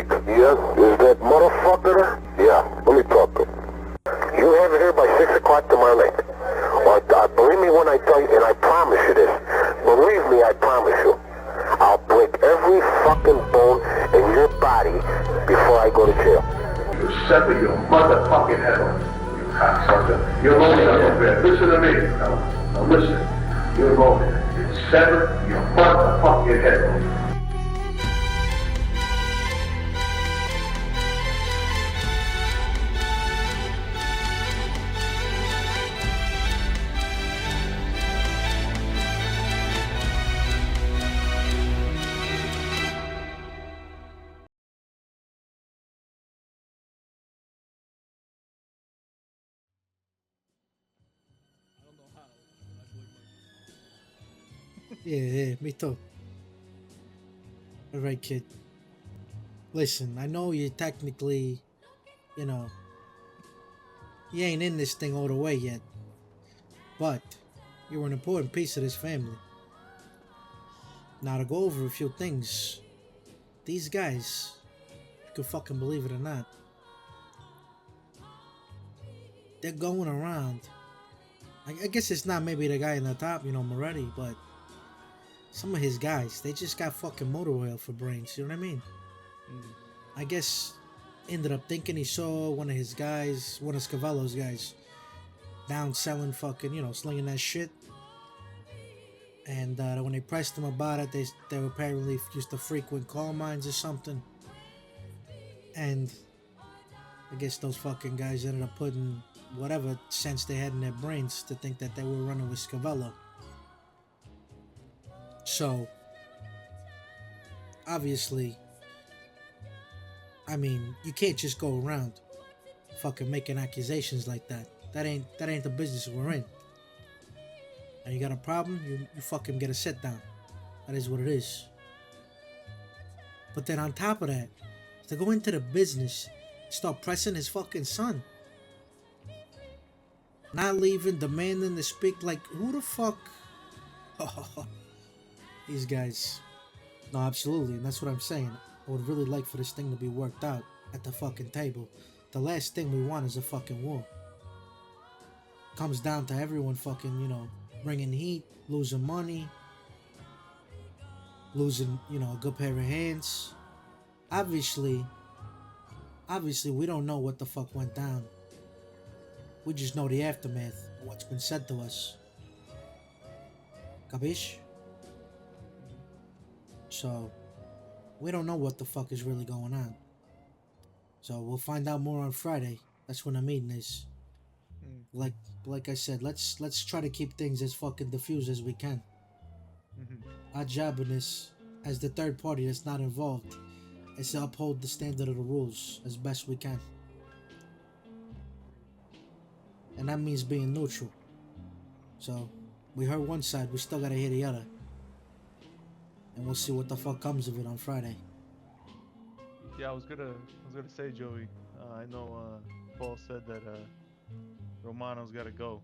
Nick? Yes. Is that motherfucker there? Yeah. Let me talk to him. You have it here by 6 o'clock tomorrow night. Or, believe me when I tell you, and I promise you this. Believe me, I promise you. I'll break every fucking bone in your body before I go to jail. You sever your motherfucking head off, you cocksucker. You're alone up there. Listen to me, fella. Now listen. You're alone there. You sever your motherfucking head off. Yeah, me too. Alright, kid. Listen, I know you technically, you know, you ain't in this thing all the way yet. But, you're an important piece of this family. Now, to go over a few things. These guys, if you can fucking believe it or not, they're going around. I guess it's not maybe the guy in the top, you know, Moretti, but some of his guys, they just got fucking motor oil for brains, you know what I mean? I guess ended up thinking he saw one of his guys, one of Scavelo's guys, down selling fucking, you know, slinging that shit. And when they pressed him about it, they were apparently used to frequent coal mines or something. And I guess those fucking guys ended up putting whatever sense they had in their brains to think that they were running with Scavelo. So, obviously, I mean, you can't just go around fucking making accusations like that. That ain't the business we're in. And you got a problem, you fucking get a sit down. That is what it is. But then on top of that, to go into the business, start pressing his fucking son. Not leaving, demanding to speak, like, who the fuck? These guys. No, absolutely, and that's what I'm saying. I would really like for this thing to be worked out at the fucking table. The last thing we want is a fucking war. Comes down to everyone fucking, you know, bringing heat, losing money, losing, you know, a good pair of hands. Obviously, we don't know what the fuck went down. We just know the aftermath, what's been said to us. Capiche? So, we don't know what the fuck is really going on. So, we'll find out more on Friday. That's when the meeting is. Like I said, let's try to keep things as fucking diffused as we can. Our job in this, as the third party that's not involved, is to uphold the standard of the rules as best we can. And that means being neutral. So, we heard one side, we still gotta hear the other. And we'll see what the fuck comes of it on Friday. Yeah, I was gonna say, Joey. I know Paul said that Romano's gotta go,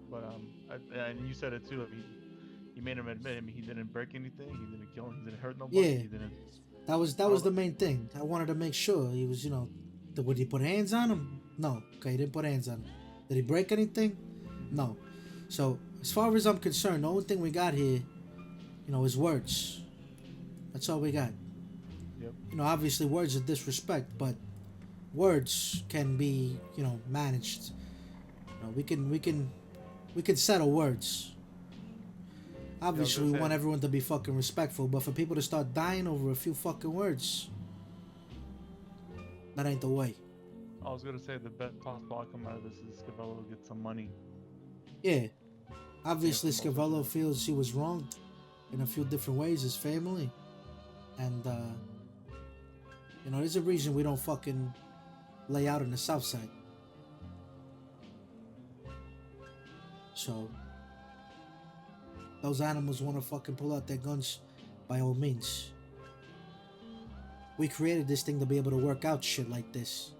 but and you said it too. I mean, you made him admit. I mean, he didn't break anything. He didn't kill him. He didn't hurt nobody. Yeah, He didn't. that was the main thing. I wanted to make sure he was, you know, would he put hands on him? No. Okay, he didn't put hands on him. Did he break anything? No. So as far as I'm concerned, the only thing we got here, you know, is words. That's all we got. Yep. You know, obviously words are disrespect, but words can be, you know, managed. You know, we can settle words. Obviously, we want everyone to be fucking respectful, but for people to start dying over a few fucking words, that ain't the way. I was gonna say the best possible outcome out of this is Scavelo will get some money. Yeah. Obviously, Scavelo feels he was wronged in a few different ways, his family. And, you know, there's a reason we don't fucking lay out on the south side. So, those animals want to fucking pull out their guns, by all means. We created this thing to be able to work out shit like this.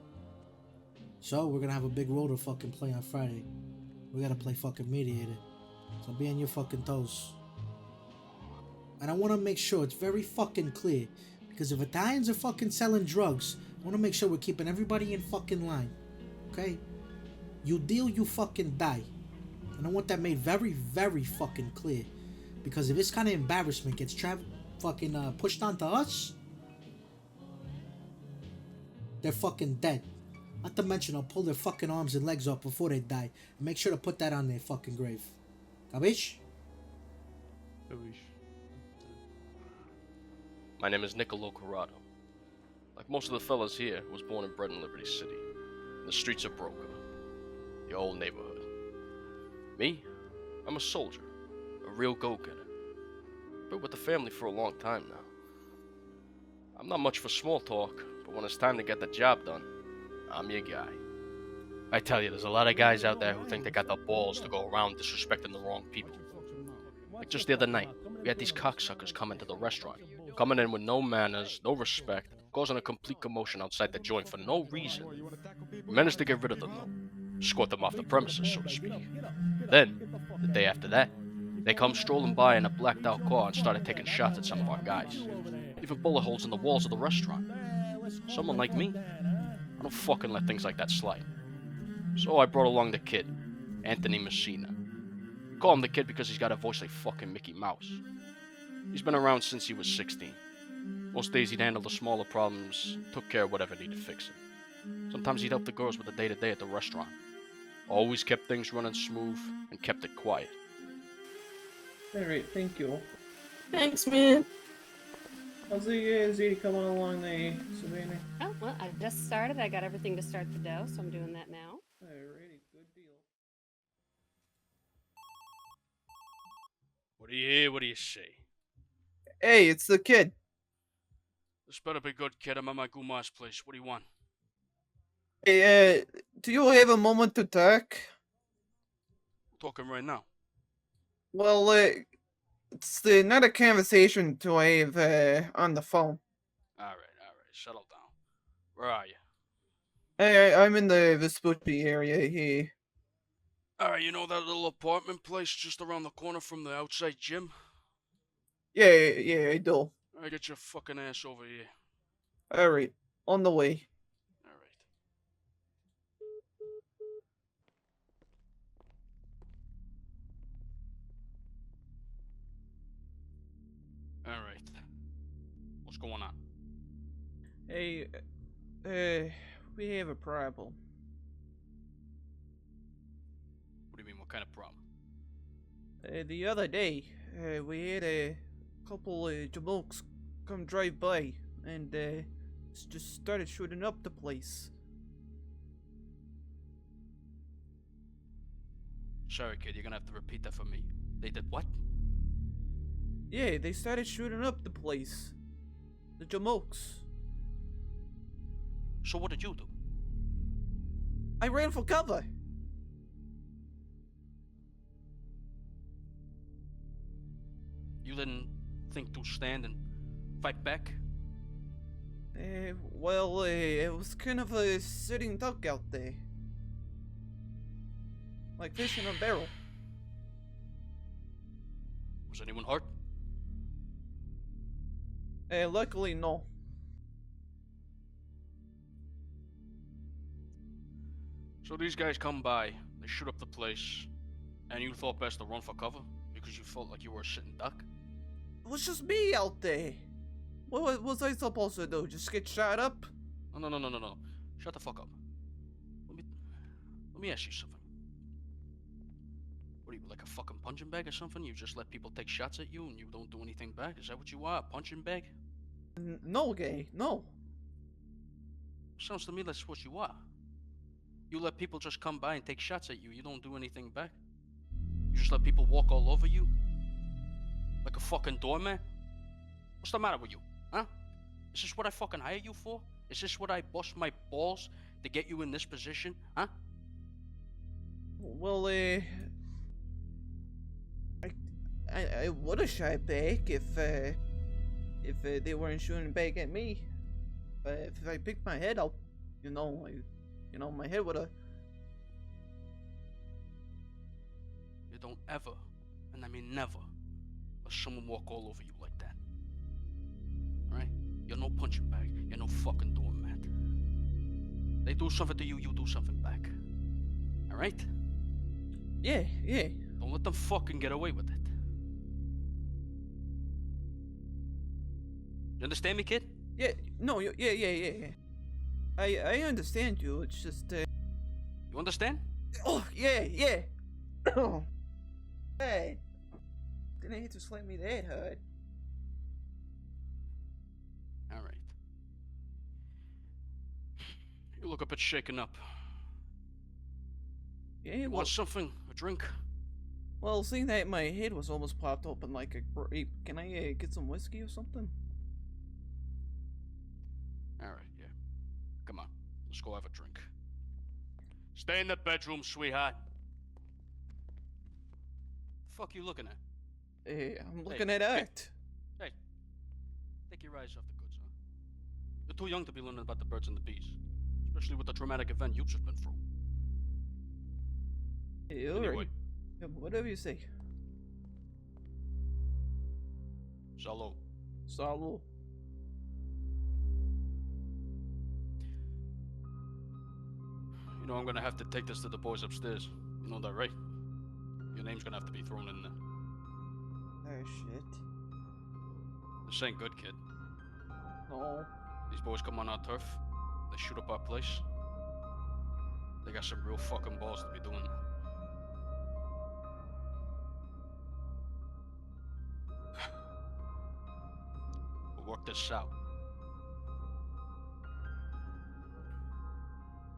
So, we're gonna have a big role to fucking play on Friday. We gotta play fucking mediator. So be on your fucking toes. And I want to make sure it's very fucking clear, Because if Italians are fucking selling drugs, I want to make sure we're keeping everybody in fucking line. Okay? You deal, you fucking die. And I want that made very, very fucking clear. Because if this kind of embarrassment gets pushed onto us, they're fucking dead. Not to mention, I'll pull their fucking arms and legs off before they die. And make sure to put that on their fucking grave. Capiche? My name is Niccolo Corrado. Like most of the fellas here, I was born and bred in Liberty City, in the streets of Broca, the old neighborhood. Me? I'm a soldier, a real go-getter. Been with the family for a long time now. I'm not much for small talk, but when it's time to get the job done, I'm your guy. I tell you, there's a lot of guys out there who think they got the balls to go around disrespecting the wrong people. Like just the other night, we had these cocksuckers come into the restaurant, coming in with no manners, no respect, causing a complete commotion outside the joint for no reason. We managed to get rid of them though, escort them off the premises, so to speak. Then, the day after that, they come strolling by in a blacked out car and started taking shots at some of our guys. Even bullet holes in the walls of the restaurant. Someone like me, I don't fucking let things like that slide. So I brought along the kid, Anthony Messina. We call him the kid because he's got a voice like fucking Mickey Mouse. He's been around since he was 16. Most days he'd handle the smaller problems, took care of whatever needed fixing. Sometimes he'd help the girls with the day-to-day at the restaurant. Always kept things running smooth and kept it quiet. Alright, thank you. Thanks, man. How's the ZD coming along the Savannah? Oh, well, I just started. I got everything to start the dough, so I'm doing that now. Alrighty, good deal. What do you hear? What do you say? Hey, it's the kid. This better be good, kid. I'm at my Guma's place. What do you want? Hey, do you have a moment to talk? I'm talking right now. Well, it's not a conversation to have on the phone. Alright. Settle down. Where are you? Hey, I'm in the Vespucci area here. Alright, you know that little apartment place just around the corner from the outside gym? Yeah, I do. Alright, get your fucking ass over here. Alright, on the way. Alright. What's going on? Hey, we have a problem. What do you mean, what kind of problem? The other day, we had a couple jamokes come drive by and just started shooting up the place. Sorry, kid, you're gonna have to repeat that for me. They did what? Yeah, they started shooting up the place. The jamokes. So what did you do? I ran for cover. You didn't think to stand and fight back? Well, it was kind of a sitting duck out there. Like fish in a barrel. Was anyone hurt? Luckily, no. So these guys come by, they shoot up the place, and you thought best to run for cover because you felt like you were a sitting duck? It was just me out there. What was I supposed to do? Just get shot up? No. Shut the fuck up. Let me ask you something. What are you, like a fucking punching bag or something? You just let people take shots at you and you don't do anything back? Is that what you are, a punching bag? No, gay, no. Sounds to me that's what you are. You let people just come by and take shots at you. You don't do anything back. You just let people walk all over you? Like a fucking doormat? What's the matter with you? Huh? Is this what I fucking hired you for? Is this what I bust my balls to get you in this position? Huh? Well, I would have shot back if they weren't shooting back at me. But if I picked my head up, my head would have. You don't ever, and I mean never, let someone walk all over you like that. Alright? You're no no punching bag. You're no fucking doormat. They do something to you, you do something back. Alright? Yeah, yeah. Don't let them fucking get away with it. You understand me, kid? Yeah, no, yeah. I understand you, it's just, You understand? Oh, yeah. Oh, hey. Didn't hit to slap me that hard. Alright. You look a bit shaken up. Yeah, You well, want something? A drink? well, seeing that my head was almost popped open like a grape, can I get some whiskey or something? Alright, yeah. Come on. Let's go have a drink. Stay in the bedroom, sweetheart. Fuck you looking at? Hey, I'm looking at art. Hey. Take your eyes off the goods, huh? You're too young to be learning about the birds and the bees. Especially with the traumatic event you've just been through. Hey, Anyway. alright. Yeah, whatever you say. Salo. Salo. You know I'm gonna have to take this to the boys upstairs. You know that, right? Your name's gonna have to be thrown in there. Oh, shit. This ain't good, kid. No. These boys come on our turf. They shoot up our place. They got some real fucking balls to be doing that. We'll work this out.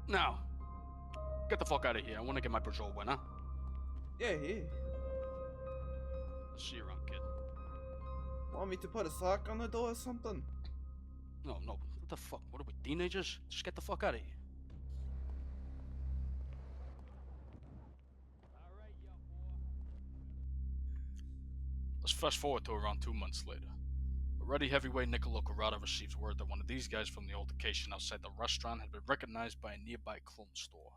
Now, get the fuck out of here. I want to get my patrol win, huh? Yeah. I'll see you around, kid. Want me to put a sock on the door or something? No. What the fuck? What are we, teenagers? Just get the fuck out of here. Let's fast forward to around 2 months later. Moretti heavyweight Niccolo Corrado receives word that one of these guys from the altercation outside the restaurant had been recognized by a nearby clone store.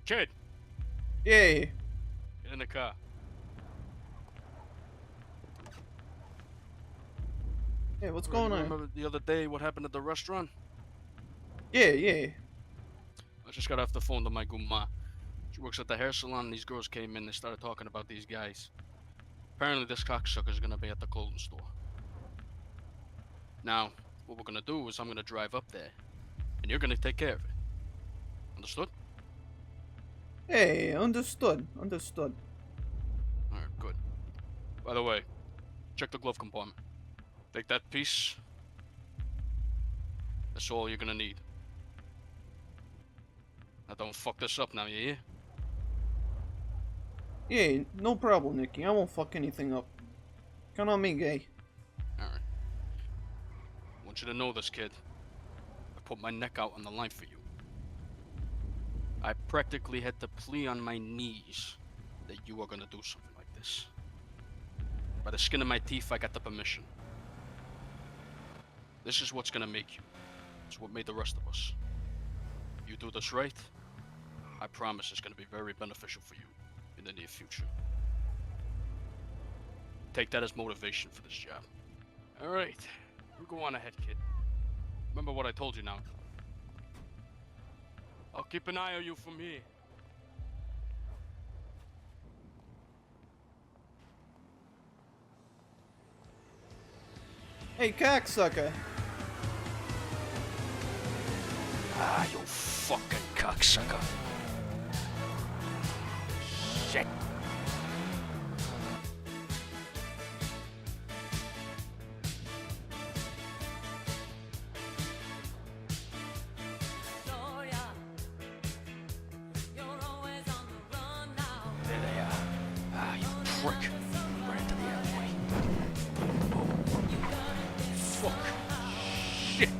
Kid, Yeah. get in the car. Hey, what's going on? Remember the other day what happened at the restaurant? Yeah. I just got off the phone to my guma. She works at the hair salon and these girls came in, they started talking about these guys. Apparently this cocksucker's gonna be at the clothing store. Now, what we're gonna do is I'm gonna drive up there, and you're gonna take care of it. Understood? Hey, understood. Alright, good. By the way, check the glove compartment. Take that piece. That's all you're gonna need. Now don't fuck this up now, you hear? Yeah, no problem, Nicky. I won't fuck anything up. Count on me, gay. Alright. I want you to know this, kid. I put my neck out on the line for you. I practically had to plea on my knees that you were gonna do something like this. By the skin of my teeth, I got the permission. This is what's gonna make you. It's what made the rest of us. You do this right, I promise it's gonna be very beneficial for you in the near future. Take that as motivation for this job. Alright, you go on ahead, kid. Remember what I told you now. I'll keep an eye on you from here. Hey, cocksucker. Ah, you fucking cocksucker. Shit. There they are. Ah, you prick. Right into the alleyway. Oh. Fuck. Shit.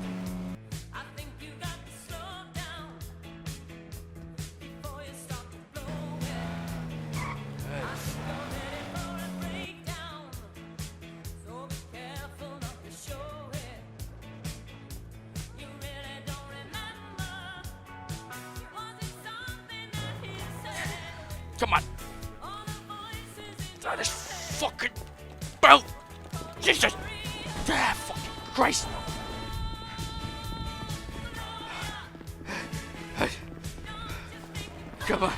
Come on. That is fucking belt. Jesus. Ah, fucking Christ! Hey. Come on.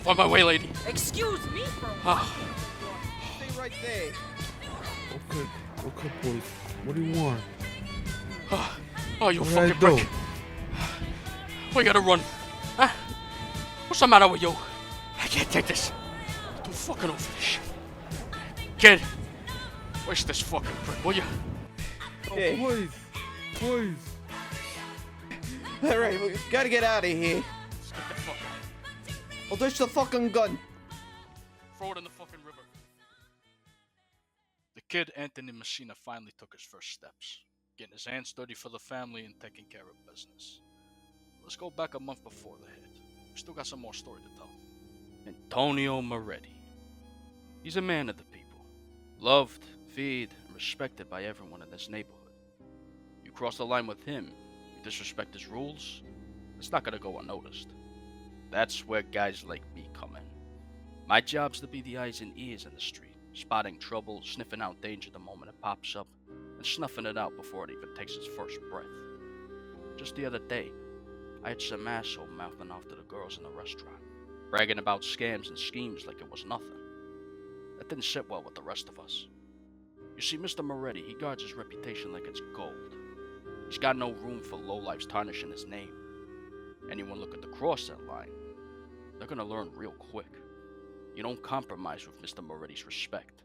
On my way, lady. Excuse me for Stay right there. Okay, boys. What do you want? Oh, you What did I fucking prick. do? We gotta run. Huh? What's the matter with you? I can't take this. I'm too fucking over this shit. Kid, wish this fucking prick, will you? Hey. Boys. Alright, we gotta get out of here. Let's get the fuck out. I'll touch the fucking gun. Throw it in the fucking river. The kid, Anthony Messina, finally took his first steps, getting his hands dirty for the family and taking care of business. Let's go back a month before the hit. We still got some more story to tell. Antonio Moretti. He's a man of the people. Loved, feared, and respected by everyone in this neighborhood. You cross the line with him, you disrespect his rules, it's not gonna go unnoticed. That's where guys like me come in. My job's to be the eyes and ears in the street, spotting trouble, sniffing out danger the moment it pops up, and snuffing it out before it even takes its first breath. Just the other day, I had some asshole mouthing off to the girls in the restaurant, bragging about scams and schemes like it was nothing. That didn't sit well with the rest of us. You see, Mr. Moretti, he guards his reputation like it's gold. He's got no room for lowlifes tarnishing his name. Anyone looking to cross that line, they're gonna learn real quick. You don't compromise with Mr. Moretti's respect.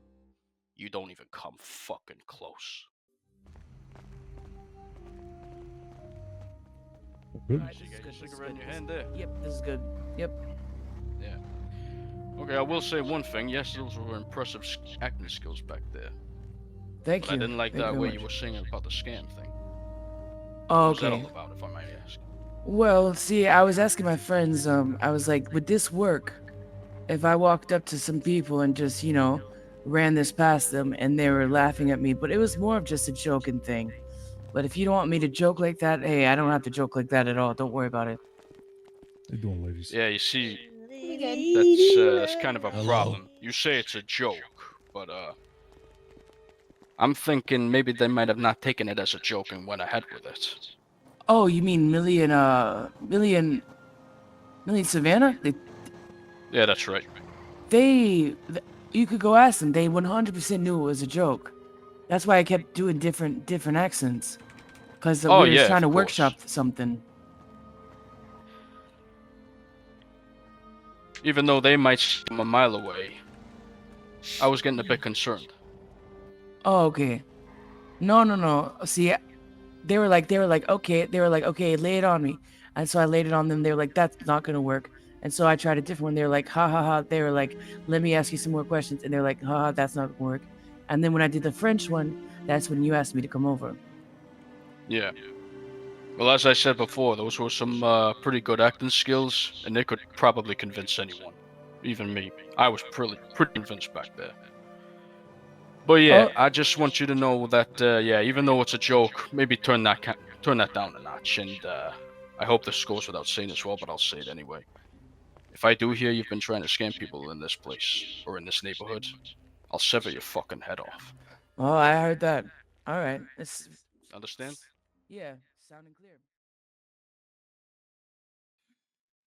You don't even come fucking close. Good. You got your cigarette in your hand there. Yep, this is good. Yep. Yeah. Okay, I will say one thing. Yes, those were impressive acting skills back there. Thank But you. I didn't like Thank that very way much. you were singing about the scam thing. Oh, What was that okay. all about, if I might ask? Well, see, I was asking my friends, I was like, would this work if I walked up to some people and just, ran this past them and they were laughing at me? But it was more of just a joking thing. But if you don't want me to joke like that, hey, I don't have to joke like that at all. Don't worry about it. How you doing, ladies? Yeah, you see, Good. that's kind of a Hello. problem. You say it's a joke, but I'm thinking maybe they might have not taken it as a joke and went ahead with it. Oh, you mean Million Savannah? Yeah, that's right. You could go ask them. They 100% knew it was a joke. That's why I kept doing different accents. Because Oh, we were yeah, trying to of course. workshop something. Even though they might see them a mile away, I was getting a bit concerned. Oh, okay. No. See, they were like, okay. They were like, okay, lay it on me. And so I laid it on them. They were like, that's not gonna work. And so I tried a different one. They were like, ha ha ha. They were like, let me ask you some more questions. And they're like, ha ha, that's not gonna work. And then when I did the French one, that's when you asked me to come over. Yeah. Well, as I said before, those were some pretty good acting skills, and they could probably convince anyone, even me. I was pretty convinced back there. But yeah, I just want you to know that yeah, even though it's a joke, maybe turn that down a notch. And I hope this goes without saying as well, but I'll say it anyway. If I do hear you've been trying to scam people in this place or in this neighborhood, I'll sever your fucking head off. Oh, I heard that. All right. Understand? Yeah, sounding clear.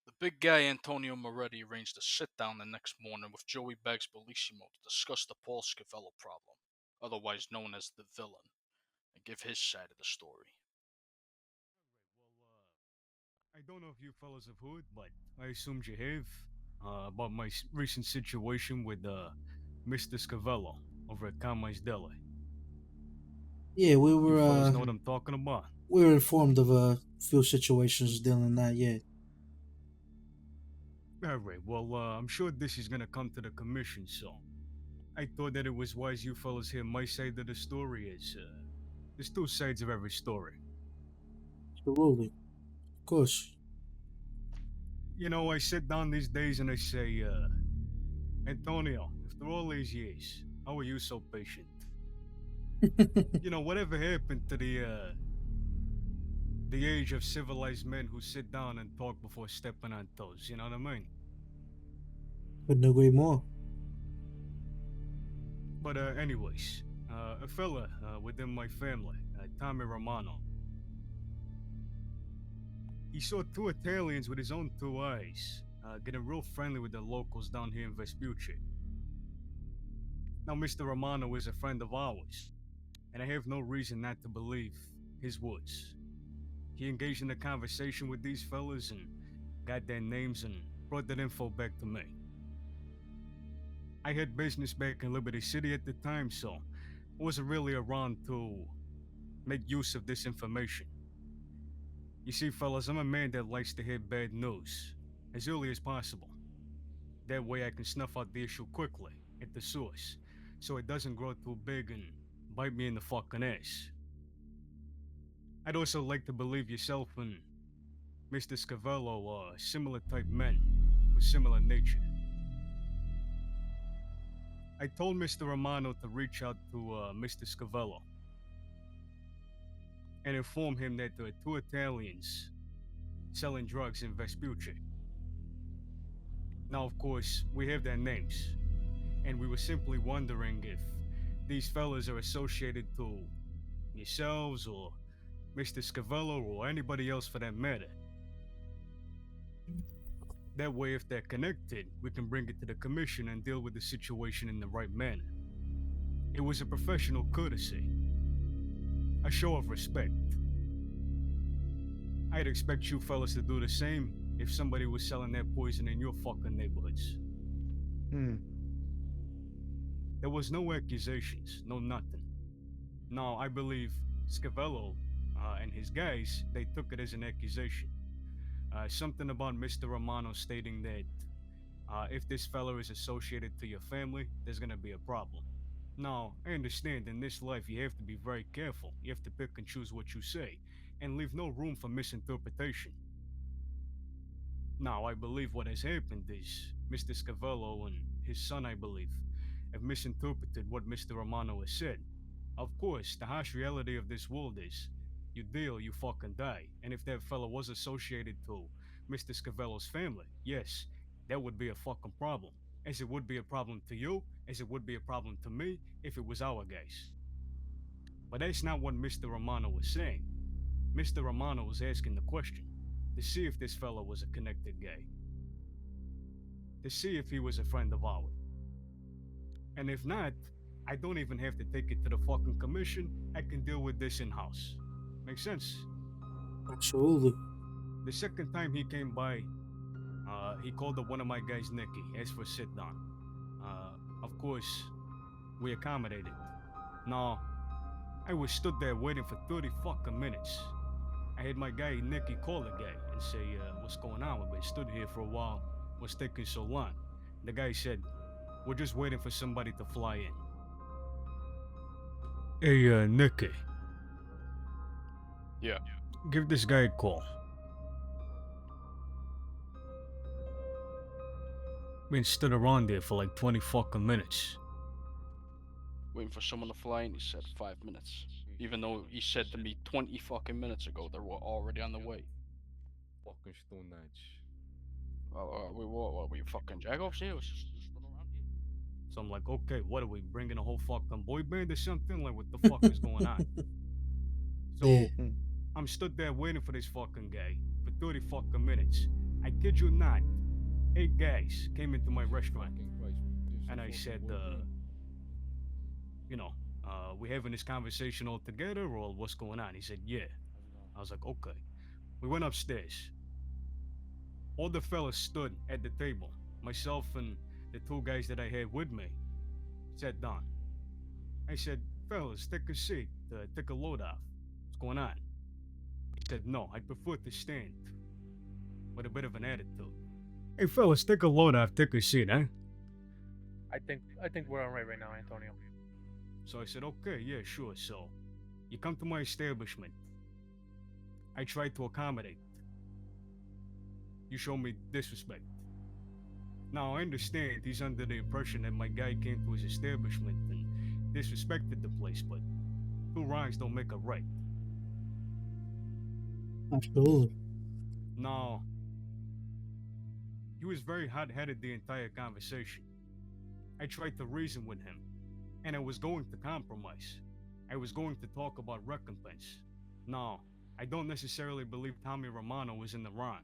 The big guy Antonio Moretti arranged a sit-down the next morning with Joey Beggs Bellissimo to discuss the Paul Scavelo problem, otherwise known as the villain, and give his side of the story. I don't know if you fellas have heard, but I assumed you have, about my recent situation with Mr. Scavelo over at Carmine's Deli. Yeah, we You fellas were know what I'm talking about. we were informed of a few situations dealing in that. Yeah. Alright, well, I'm sure this is gonna come to the commission, so I thought that it was wise you fellas hear my side of the story, as there's two sides of every story. Absolutely. Of course. You know, I sit down these days and I say, Antonio, after all these years, how are you so patient? You know, whatever happened to the age of civilized men who sit down and talk before stepping on toes, you know what I mean? Couldn't agree more. But anyways, a fella within my family, Tommy Romano. He saw two Italians with his own two eyes, getting real friendly with the locals down here in Vespucci. Now, Mr. Romano is a friend of ours, and I have no reason not to believe his words. He engaged in a conversation with these fellas and got their names and brought that info back to me. I had business back in Liberty City at the time, so I wasn't really around to make use of this information. You see, fellas, I'm a man that likes to hear bad news as early as possible. That way I can snuff out the issue quickly at the source, so it doesn't grow too big and bite me in the fucking ass. I'd also like to believe yourself and Mr. Scavelo are similar type men with similar nature. I told Mr. Romano to reach out to Mr. Scavelo and inform him that there are two Italians selling drugs in Vespucci. Now, of course, we have their names, and we were simply wondering if these fellas are associated to yourselves or Mr. Scavelo or anybody else for that matter. That way, if they're connected, we can bring it to the commission and deal with the situation in the right manner. It was a professional courtesy, a show of respect. I'd expect you fellas to do the same if somebody was selling that poison in your fucking neighborhoods. There was no accusations, no nothing. Now, I believe Scavelo and his guys, they took it as an accusation. Something about Mr. Romano stating that if this fella is associated to your family, there's gonna be a problem. Now, I understand in this life you have to be very careful. You have to pick and choose what you say, and leave no room for misinterpretation. Now, I believe what has happened is Mr. Scavelo and his son, I believe, have misinterpreted what Mr. Romano has said. Of course, the harsh reality of this world is you deal, you fucking die. And if that fella was associated to Mr. Scavelo's family, yes, that would be a fucking problem. As it would be a problem to you, as it would be a problem to me if it was our guys. But that's not what Mr. Romano was saying. Mr. Romano was asking the question to see if this fella was a connected guy. To see if he was a friend of ours. And if not, I don't even have to take it to the fucking commission. I can deal with this in-house. Makes sense? Absolutely. The second time he came by, he called up one of my guys, Nicky, asked for a sit down. Of course, we accommodated. Now, I was stood there waiting for 30 fucking minutes. I had my guy, Nicky, call the guy and say, what's going on? We've been stood here for a while. What's taking so long? The guy said, we're just waiting for somebody to fly in. Hey, Nicky. Yeah. Give this guy a call. Been stood around there for like 20 fucking minutes. Waiting for someone to fly in, he said 5 minutes. Even though he said to me 20 fucking minutes ago they were already on the way. Fucking stonage. What, we fucking jagoffs here? Was just stood around here. So I'm like, okay, what are we bringing a whole fucking boy band or something? Like, what the fuck is going on? So, I'm stood there waiting for this fucking guy for 30 fucking minutes. I kid you not, 8 guys came into my restaurant. And I said, we having this conversation all together or what's going on? He said, yeah. I was like, okay. We went upstairs. All the fellas stood at the table. Myself and the 2 guys that I had with me sat down. I said, fellas, take a seat, take a load off. What's going on? He said, no, I'd prefer to stand. With a bit of an attitude. Hey fellas, take a load off, take a seat, huh? I think we're alright right now, Antonio. So I said, okay, yeah, sure. So, you come to my establishment. I try to accommodate. You show me disrespect. Now, I understand he's under the impression that my guy came to his establishment and disrespected the place, but 2 wrongs don't make a right. Absolutely. No. He was very hot-headed the entire conversation. I tried to reason with him. And I was going to compromise. I was going to talk about recompense. No, I don't necessarily believe Tommy Romano was in the wrong.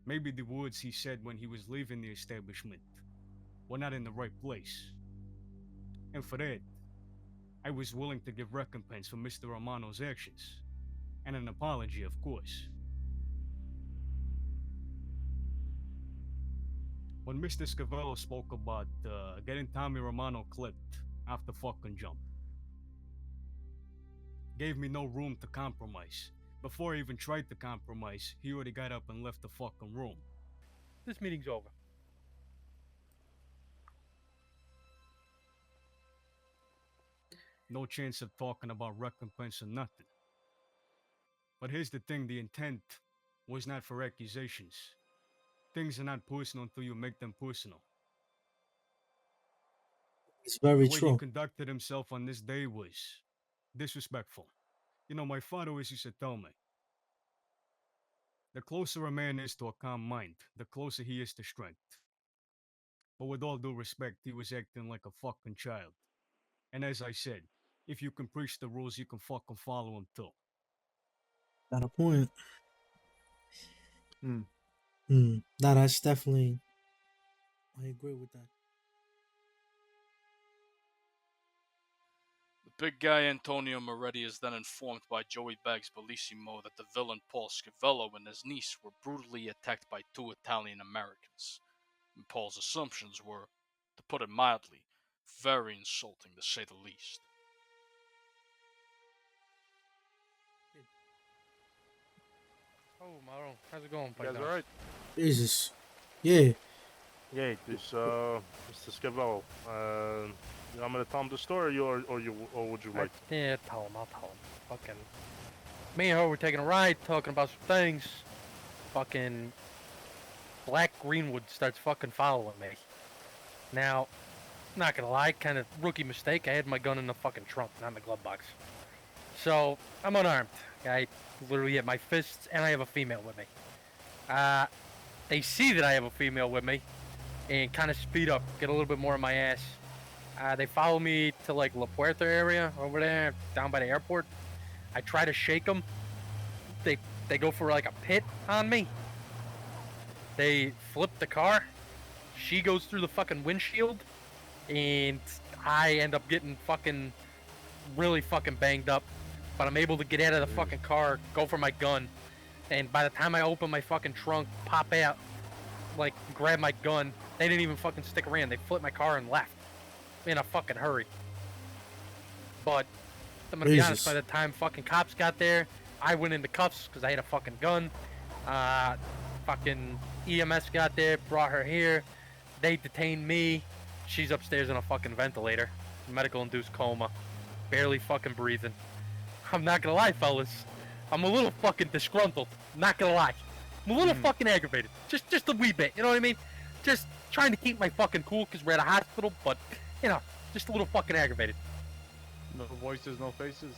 Maybe the words he said when he was leaving the establishment were not in the right place. And for that, I was willing to give recompense for Mr. Romano's actions. And an apology, of course. When Mr. Scavelo spoke about getting Tommy Romano clipped off the fucking jump, gave me no room to compromise. Before I even tried to compromise, he already got up and left the fucking room. This meeting's over. No chance of talking about recompense or nothing. But here's the thing, the intent was not for accusations. Things are not personal until you make them personal. It's very The way true. he conducted himself on this day was disrespectful. You know, my father always used to tell me, the closer a man is to a calm mind, the closer he is to strength. But with all due respect, he was acting like a fucking child. And as I said, if you can preach the rules, you can fucking follow them too. Got a point. Hmm. No, that's definitely. I agree with that. The big guy Antonio Moretti is then informed by Joey Baggs Bellissimo that the villain Paul Scavelo and his niece were brutally attacked by 2 Italian Americans. And Paul's assumptions were, to put it mildly, very insulting to say the least. Oh, Mauro, how's it going, You guys Paisano? alright? Jesus. Yeah. Yeah, this Mr. Scavelo. You want me to tell him the story, or would you like? Yeah, tell him. I'll tell him. Fucking. Me and her were taking a ride, talking about some things. Fucking. Black Greenwood starts fucking following me. Now, not gonna lie, kind of rookie mistake. I had my gun in the fucking trunk, not in the glove box. So I'm unarmed. I literally have my fists, and I have a female with me. They see that I have a female with me, and kind of speed up, get a little bit more in my ass. They follow me to like La Puerta area over there, down by the airport. I try to shake them. They go for like a pit on me. They flip the car. She goes through the fucking windshield, and I end up getting fucking really fucking banged up. But I'm able to get out of the fucking car, go for my gun, and by the time I open my fucking trunk, pop out, like grab my gun, they didn't even fucking stick around. They flipped my car and left in a fucking hurry. But I'm gonna be honest, by the time fucking cops got there, I went into cuffs because I had a fucking gun. Fucking EMS got there, brought her here. They detained me. She's upstairs in a fucking ventilator, medical induced coma, barely fucking breathing. I'm not gonna lie, fellas. I'm a little fucking disgruntled. Not gonna lie. I'm a little fucking aggravated. Just a wee bit. You know what I mean? Just trying to keep my fucking cool because we're at a hospital, but, you know, just a little fucking aggravated. No voices, no faces.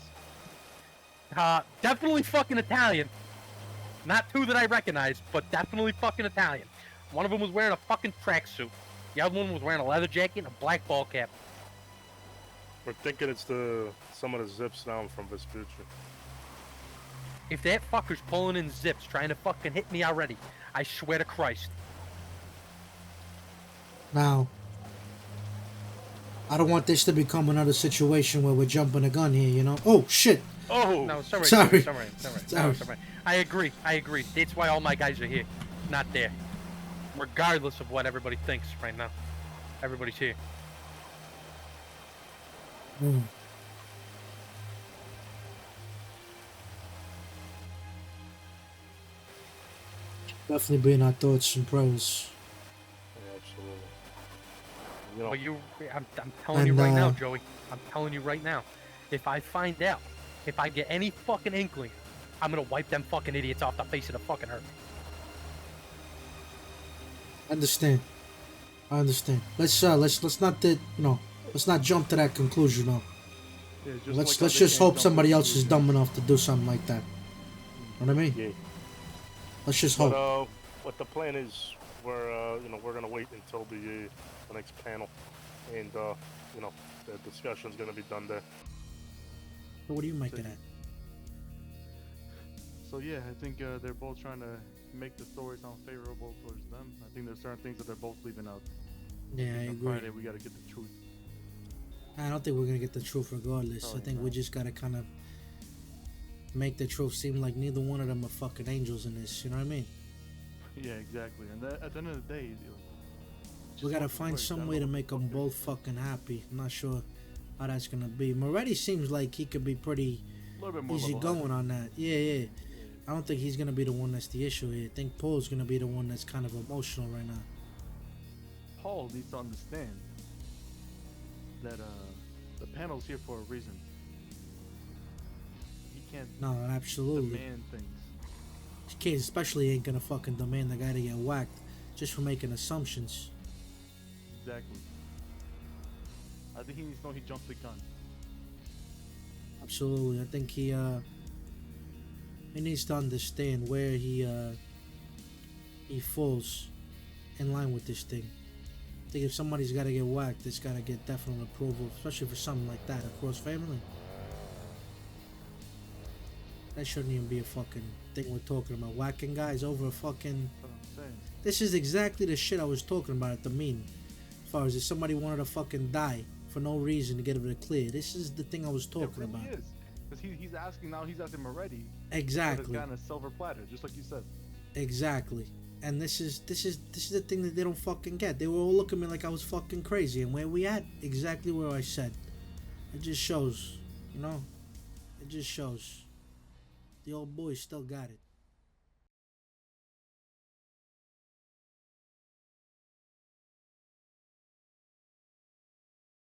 Definitely fucking Italian. Not 2 that I recognize, but definitely fucking Italian. One of them was wearing a fucking tracksuit. The other one was wearing a leather jacket and a black ball cap. We're thinking it's some of the zips down from Vespucci. If that fucker's pulling in zips trying to fucking hit me already, I swear to Christ. Now, I don't want this to become another situation where we're jumping a gun here, you know? Oh, shit! Oh! No, sorry. I agree. That's why all my guys are here, not there. Regardless of what everybody thinks right now. Everybody's here. Definitely bring our thoughts and prayers. Yeah, absolutely. You know, But I'm telling you right now, Joey. I'm telling you right now. If I find out, if I get any fucking inkling, I'm gonna wipe them fucking idiots off the face of the fucking earth. I understand. Let's not let's not jump to that conclusion though. Yeah, Let's just hope somebody else is dumb enough to do something like that. You know what I mean? Yeah. Let's just hope. But what the plan is, we're gonna wait until the next panel, and you know, the discussion's gonna be done there. So what do you make of that? So yeah, I think they're both trying to make the story sound favorable towards them. I think there's certain things that they're both leaving out. Yeah, I On agree. Friday, we gotta get the truth. I don't think we're gonna get the truth regardless. Oh, I think no. we just gotta kind of make the truth seem like neither one of them are fucking angels in this. You know what I mean? Yeah, exactly. And at the end of the day, We gotta find some way to make them both fucking happy. I'm not sure how that's gonna be. Moretti seems like he could be pretty a little bit more easy level-headed. going on that. Yeah. I don't think he's gonna be the one that's the issue here. I think Paul's gonna be the one that's kind of emotional right now. Paul needs to understand that the panel's here for a reason. He can't No, absolutely. demand things. Kid especially ain't gonna fucking demand the guy to get whacked just for making assumptions. Exactly. I think he needs to know he jumped the gun. Absolutely. I think he needs to understand where he falls in line with this thing. I think if somebody's gotta get whacked, it's gotta get definite approval, especially for something like that across family. That shouldn't even be a fucking thing we're talking about. Whacking guys over a fucking... That's what I'm saying. This is exactly the shit I was talking about at the meeting. As far as if somebody wanted to fucking die for no reason to get it clear. This is the thing I was talking about. He is. Because he's asking Moretti. Exactly. Put a guy on a silver platter, just like you said. Exactly. And this is the thing that they don't fucking get. They were all looking at me like I was fucking crazy. And where we at? Exactly where I said. It just shows, you know? It just shows. The old boy still got it.